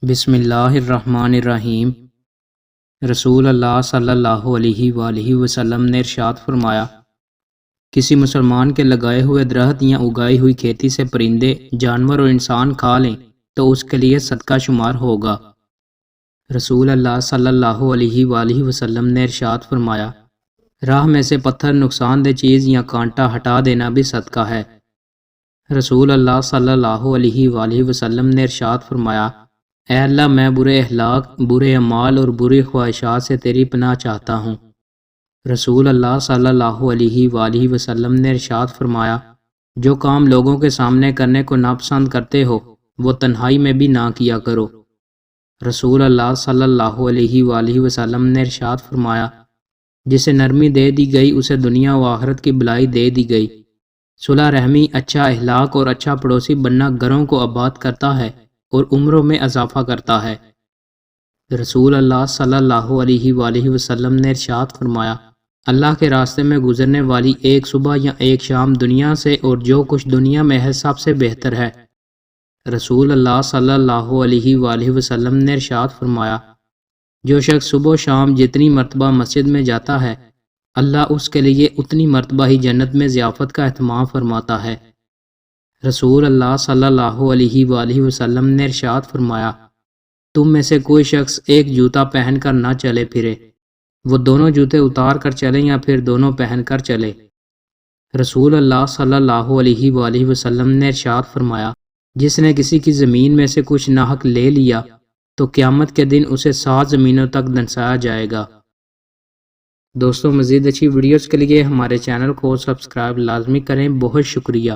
بسم اللہ الرحمن الرحیم۔ رسول اللہ صلی اللہ علیہ وآلہ وسلم نے ارشاد فرمایا، کسی مسلمان کے لگائے ہوئے درخت یا اگائی ہوئی کھیتی سے پرندے، جانور اور انسان کھا لیں تو اس کے لیے صدقہ شمار ہوگا۔ رسول اللہ صلی اللہ علیہ وآلہ وسلم نے ارشاد فرمایا، راہ میں سے پتھر، نقصان دہ چیز یا کانٹا ہٹا دینا بھی صدقہ ہے۔ رسول اللہ صلی اللہ علیہ وآلہ وسلم نے ارشاد فرمایا، اے اللہ، میں برے اخلاق، برے اعمال اور بری خواہشات سے تیری پناہ چاہتا ہوں۔ رسول اللہ صلی اللہ علیہ وآلہ وسلم نے ارشاد فرمایا، جو کام لوگوں کے سامنے کرنے کو ناپسند کرتے ہو وہ تنہائی میں بھی نہ کیا کرو۔ رسول اللہ صلی اللہ علیہ وآلہ وسلم نے ارشاد فرمایا، جسے نرمی دے دی گئی اسے دنیا و آخرت کی بھلائی دے دی گئی۔ صلح رحمی، اچھا اخلاق اور اچھا پڑوسی بننا گھروں کو آباد کرتا ہے اور عمروں میں اضافہ کرتا ہے۔ رسول اللہ صلی اللہ علیہ وآلہ وسلم نے ارشاد فرمایا، اللہ کے راستے میں گزرنے والی ایک صبح یا ایک شام دنیا سے اور جو کچھ دنیا میں ہے سب سے بہتر ہے۔ رسول اللہ صلی اللہ علیہ وآلہ وسلم نے ارشاد فرمایا، جو شخص صبح و شام جتنی مرتبہ مسجد میں جاتا ہے اللہ اس کے لیے اتنی مرتبہ ہی جنت میں ضیافت کا اہتمام فرماتا ہے۔ رسول اللہ صلی اللہ علیہ وآلہ وسلم نے ارشاد فرمایا، تم میں سے کوئی شخص ایک جوتا پہن کر نہ چلے پھرے، وہ دونوں جوتے اتار کر چلے یا پھر دونوں پہن کر چلے۔ رسول اللہ صلی اللہ علیہ وآلہ وسلم نے ارشاد فرمایا، جس نے کسی کی زمین میں سے کچھ ناحق لے لیا تو قیامت کے دن اسے 7 زمینوں تک دنسایا جائے گا۔ دوستوں، مزید اچھی ویڈیوز کے لیے ہمارے چینل کو سبسکرائب لازمی کریں۔ بہت شکریہ۔